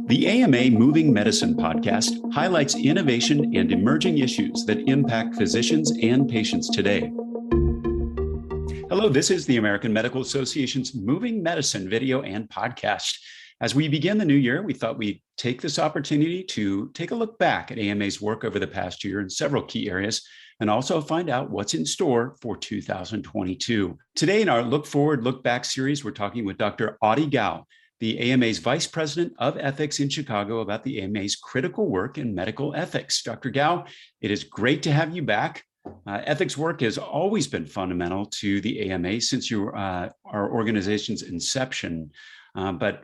The AMA Moving Medicine podcast highlights innovation and emerging issues that impact physicians and patients today. Hello, this is the American Medical Association's Moving Medicine video and podcast. As we begin the new year, we thought we'd take this opportunity to take a look back at AMA's work over the past year in several key areas, and also find out what's in store for 2022. Today in our Look Forward, Look Back series, we're talking with Dr. Audiey Kao, the AMA's Vice President of Ethics in Chicago, about the AMA's critical work in medical ethics. Dr. Kao, it is great to have you back. Ethics work has always been fundamental to the AMA since our organization's inception. But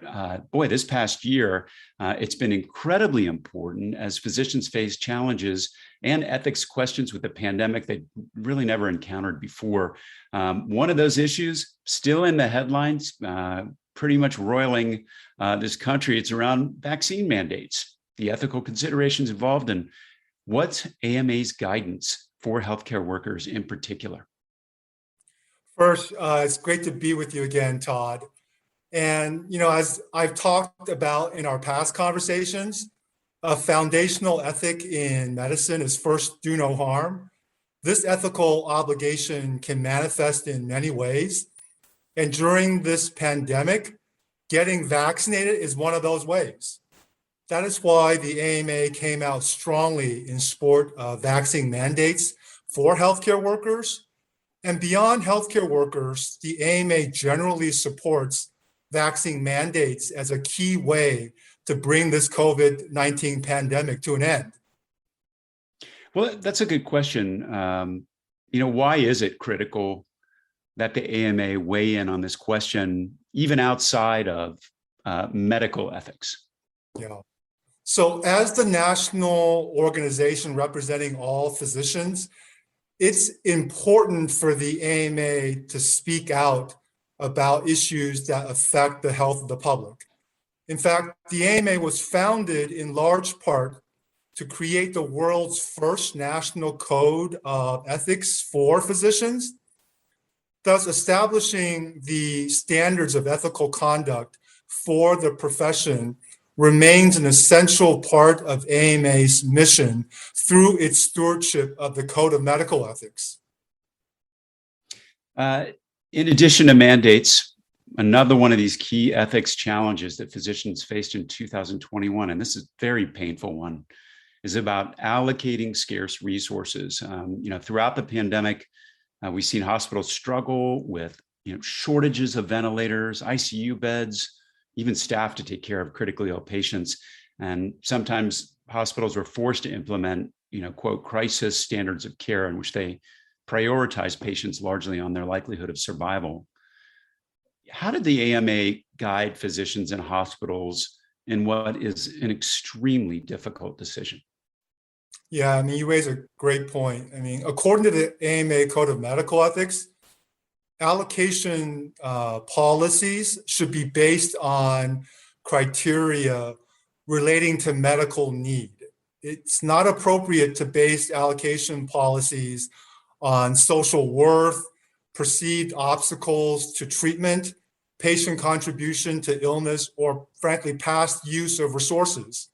this past year, it's been incredibly important as physicians face challenges and ethics questions with the pandemic they really never encountered before. One of those issues still in the headlines, pretty much roiling this country, it's around vaccine mandates, the ethical considerations involved, and what's AMA's guidance for healthcare workers in particular. First, it's great to be with you again, Todd. And, as I've talked about in our past conversations, a foundational ethic in medicine is first, do no harm. This ethical obligation can manifest in many ways. And during this pandemic, getting vaccinated is one of those ways. That is why the AMA came out strongly in support of vaccine mandates for healthcare workers. And beyond healthcare workers, the AMA generally supports vaccine mandates as a key way to bring this COVID-19 pandemic to an end. Well, that's a good question. Why is it critical that the AMA weigh in on this question, even outside of medical ethics? Yeah. So as the national organization representing all physicians, it's important for the AMA to speak out about issues that affect the health of the public. In fact, the AMA was founded in large part to create the world's first national code of ethics for physicians, thus establishing the standards of ethical conduct for the profession remains an essential part of AMA's mission through its stewardship of the Code of Medical Ethics. In addition to mandates, another one of these key ethics challenges that physicians faced in 2021, and this is a very painful one, is about allocating scarce resources. Throughout the pandemic, we've seen hospitals struggle with shortages of ventilators, ICU beds, even staff to take care of critically ill patients. And sometimes hospitals were forced to implement, quote, crisis standards of care in which they prioritize patients largely on their likelihood of survival. How did the AMA guide physicians in hospitals in what is an extremely difficult decision? Yeah, you raise a great point. According to the AMA Code of Medical Ethics, allocation policies should be based on criteria relating to medical need. It's not appropriate to base allocation policies on social worth, perceived obstacles to treatment, patient contribution to illness, or frankly, past use of resources.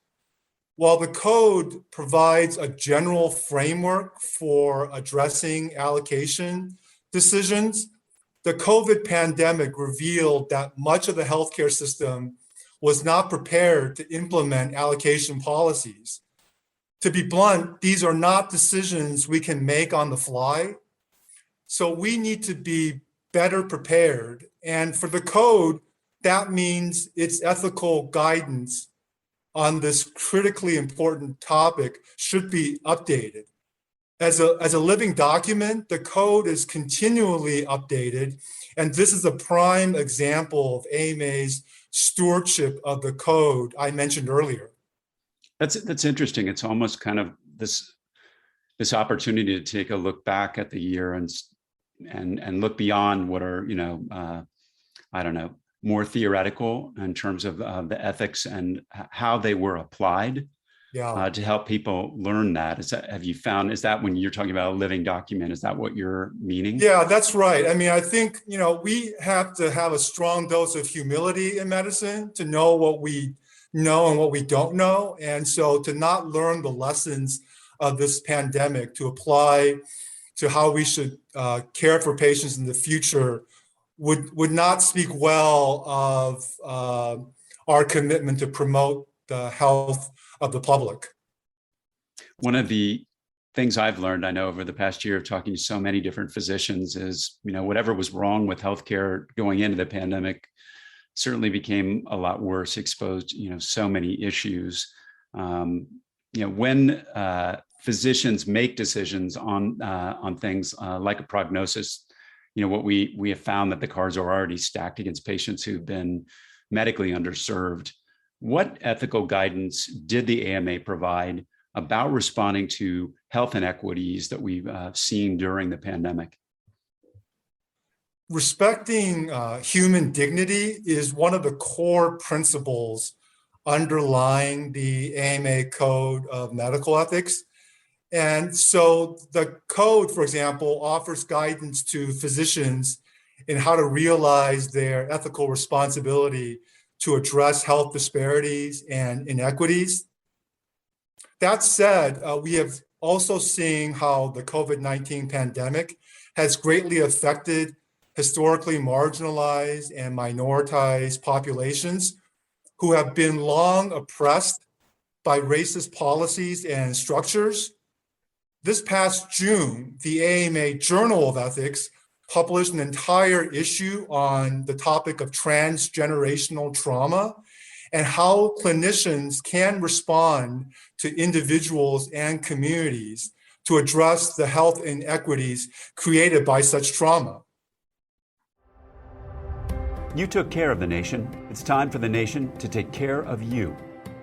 While the code provides a general framework for addressing allocation decisions, the COVID pandemic revealed that much of the healthcare system was not prepared to implement allocation policies. To be blunt, these are not decisions we can make on the fly. So we need to be better prepared. And for the code, that means its ethical guidance on this critically important topic should be updated. As a living document, the code is continually updated. And this is a prime example of AMA's stewardship of the code I mentioned earlier. That's interesting. It's almost kind of this opportunity to take a look back at the year and look beyond what are more theoretical in terms of the ethics and how they were applied. To help people learn that. Is that when you're talking about a living document, is that what you're meaning? Yeah, that's right. I think, we have to have a strong dose of humility in medicine to know what we know and what we don't know. And so to not learn the lessons of this pandemic, to apply to how we should care for patients in the future would not speak well of our commitment to promote the health of the public. One of the things I've learned, I know over the past year of talking to so many different physicians is, whatever was wrong with healthcare going into the pandemic certainly became a lot worse, exposed, so many issues. When physicians make decisions on things like a prognosis, what we have found that the cards are already stacked against patients who've been medically underserved. What ethical guidance did the AMA provide about responding to health inequities that we've seen during the pandemic? Respecting human dignity is one of the core principles underlying the AMA Code of Medical Ethics. And so the code, for example, offers guidance to physicians in how to realize their ethical responsibility to address health disparities and inequities. That said, we have also seen how the COVID-19 pandemic has greatly affected historically marginalized and minoritized populations who have been long oppressed by racist policies and structures. This past June, the AMA Journal of Ethics published an entire issue on the topic of transgenerational trauma and how clinicians can respond to individuals and communities to address the health inequities created by such trauma. You took care of the nation. It's time for the nation to take care of you.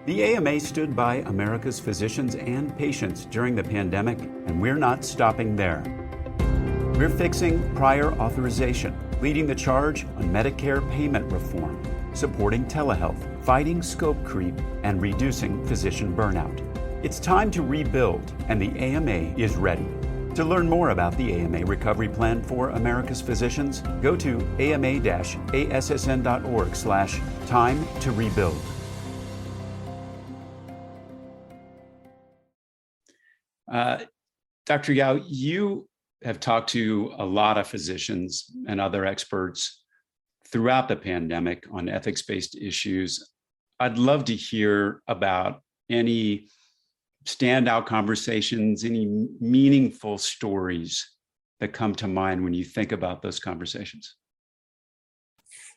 The AMA stood by America's physicians and patients during the pandemic, and we're not stopping there. We're fixing prior authorization, leading the charge on Medicare payment reform, supporting telehealth, fighting scope creep, and reducing physician burnout. It's time to rebuild, and the AMA is ready. To learn more about the AMA Recovery Plan for America's Physicians, go to ama-assn.org/time to rebuild. Dr. Kao, you have talked to a lot of physicians and other experts throughout the pandemic on ethics-based issues. I'd love to hear about any standout conversations, any meaningful stories that come to mind when you think about those conversations.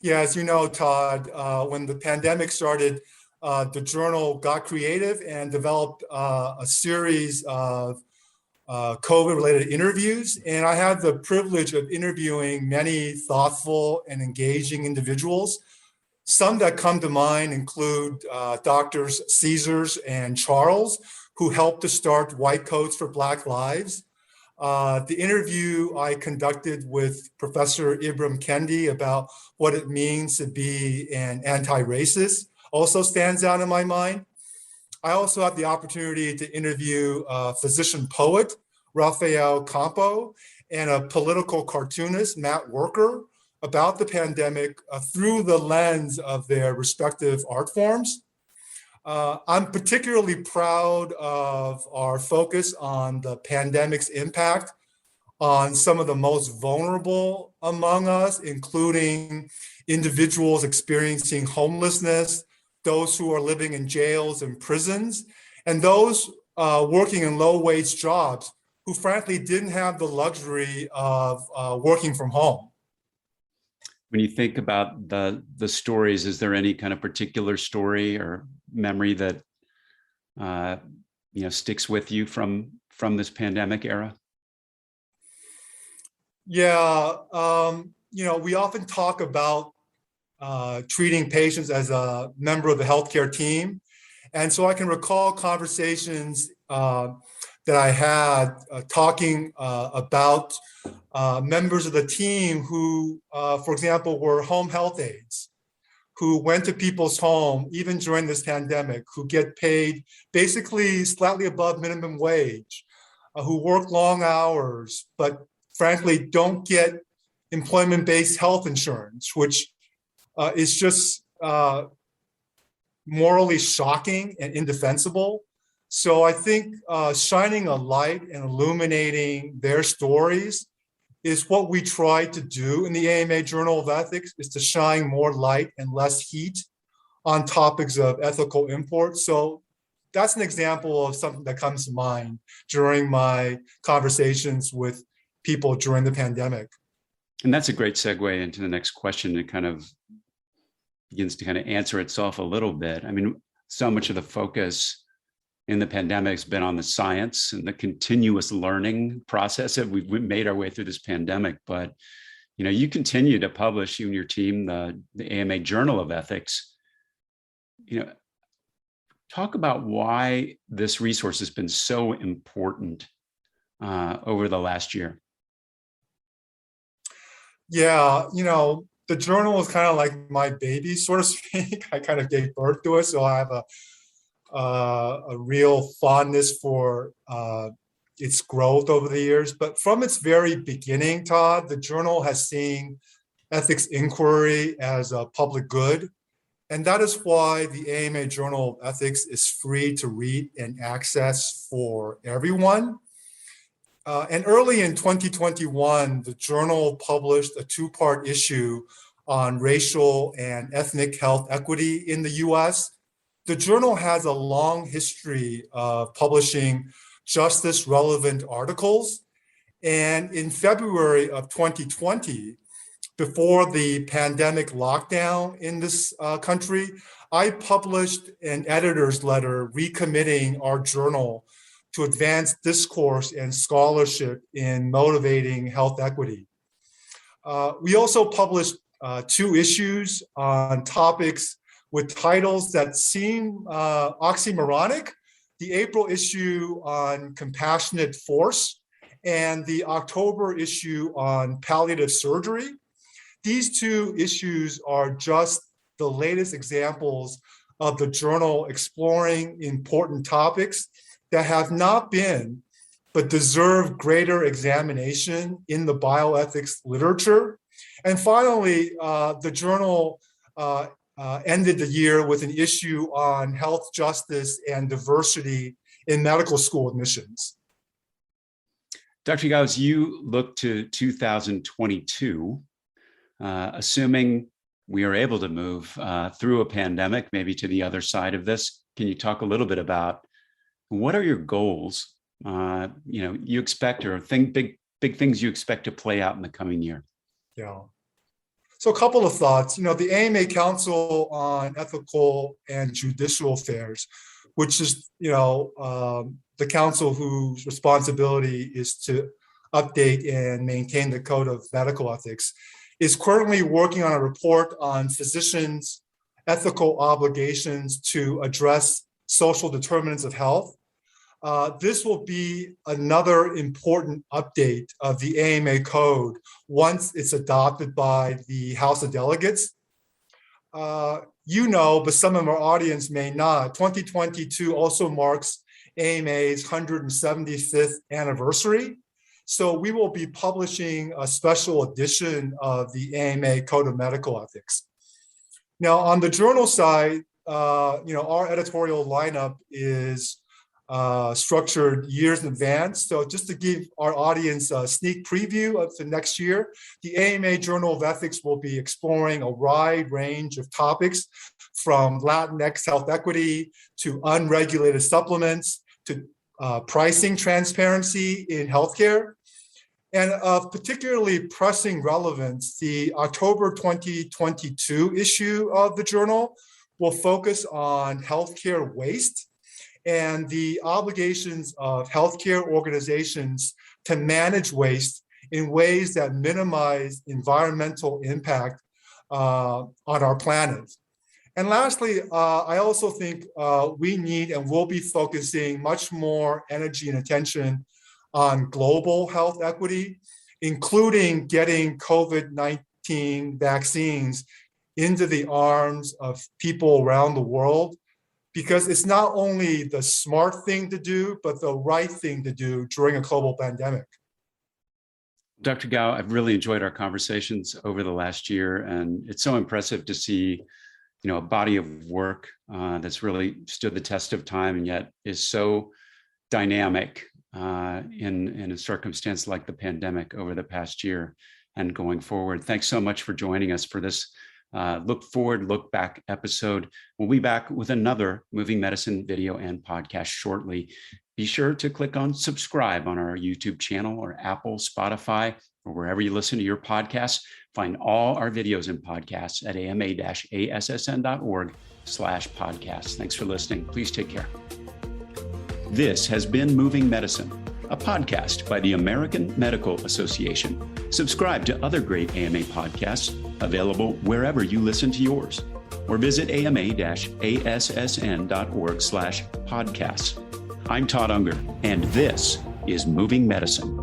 Yeah, as you know, Todd, when the pandemic started, the journal got creative and developed a series of COVID-related interviews. And I had the privilege of interviewing many thoughtful and engaging individuals. Some that come to mind include Doctors Caesars and Charles, who helped to start White Coats for Black Lives. The interview I conducted with Professor Ibram Kendi about what it means to be an anti-racist also stands out in my mind. I also had the opportunity to interview a physician poet, Rafael Campo, and a political cartoonist, Matt Worker, about the pandemic through the lens of their respective art forms. I'm particularly proud of our focus on the pandemic's impact on some of the most vulnerable among us, including individuals experiencing homelessness, those who are living in jails and prisons, and those working in low-wage jobs who frankly didn't have the luxury of working from home. When you think about the stories, is there any kind of particular story or memory that sticks with you from this pandemic era? Yeah, we often talk about treating patients as a member of the healthcare team, and so I can recall conversations that I had talking about members of the team who, for example, were home health aides, who went to people's home, even during this pandemic, who get paid basically slightly above minimum wage, who work long hours, but frankly don't get employment-based health insurance, which is just morally shocking and indefensible. So I think shining a light and illuminating their stories is what we try to do in the AMA Journal of Ethics, is to shine more light and less heat on topics of ethical import. So that's an example of something that comes to mind during my conversations with people during the pandemic. And that's a great segue into the next question. It kind of begins to kind of answer itself a little bit. I mean, so much of the focus in the pandemic has been on the science and the continuous learning process that we've made our way through this pandemic. But, you continue to publish, you and your team, the AMA Journal of Ethics. Talk about why this resource has been so important over the last year. Yeah, the journal is kind of like my baby, so to speak. I kind of gave birth to it, so I have a real fondness for its growth over the years. But from its very beginning, Todd, the journal has seen ethics inquiry as a public good. And that is why the AMA Journal of Ethics is free to read and access for everyone. And early in 2021, the journal published a two-part issue on racial and ethnic health equity in the US. The journal has a long history of publishing justice-relevant articles. And in February of 2020, before the pandemic lockdown in this country, I published an editor's letter recommitting our journal to advance discourse and scholarship in motivating health equity. We also published 2 issues on topics with titles that seem oxymoronic: the April issue on compassionate force and the October issue on palliative surgery. These 2 issues are just the latest examples of the journal exploring important topics that have not been, but deserve greater examination in the bioethics literature. And finally, the journal ended the year with an issue on health justice and diversity in medical school admissions. Dr. Kao, as you look to 2022, assuming we are able to move through a pandemic, maybe to the other side of this, can you talk a little bit about what are your goals? You expect, or big things you expect to play out in the coming year? Yeah. So a couple of thoughts. The AMA Council on Ethical and Judicial Affairs, which is the council whose responsibility is to update and maintain the code of medical ethics, is currently working on a report on physicians' ethical obligations to address social determinants of health. This will be another important update of the AMA code once it's adopted by the House of Delegates. But some of our audience may not. 2022 also marks AMA's 175th anniversary. So we will be publishing a special edition of the AMA Code of Medical Ethics. Now, on the journal side, our editorial lineup is structured years in advance. So just to give our audience a sneak preview of the next year, the AMA Journal of Ethics will be exploring a wide range of topics, from Latinx health equity to unregulated supplements to pricing transparency in healthcare. And of particularly pressing relevance, the October 2022 issue of the journal will focus on healthcare waste and the obligations of healthcare organizations to manage waste in ways that minimize environmental impact on our planet. And lastly, I also think we need and will be focusing much more energy and attention on global health equity, including getting COVID-19 vaccines into the arms of people around the world, because it's not only the smart thing to do, but the right thing to do during a global pandemic. Dr. Kao, I've really enjoyed our conversations over the last year, and it's so impressive to see a body of work that's really stood the test of time and yet is so dynamic in a circumstance like the pandemic over the past year and going forward. Thanks so much for joining us for this look forward, look back episode. We'll be back with another Moving Medicine video and podcast shortly. Be sure to click on subscribe on our YouTube channel or Apple, Spotify, or wherever you listen to your podcasts. Find all our videos and podcasts at ama-assn.org/podcasts. Thanks for listening. Please take care. This has been Moving Medicine, a podcast by the American Medical Association. Subscribe to other great AMA podcasts available wherever you listen to yours, or visit ama-assn.org/podcasts. I'm Todd Unger, and this is Moving Medicine.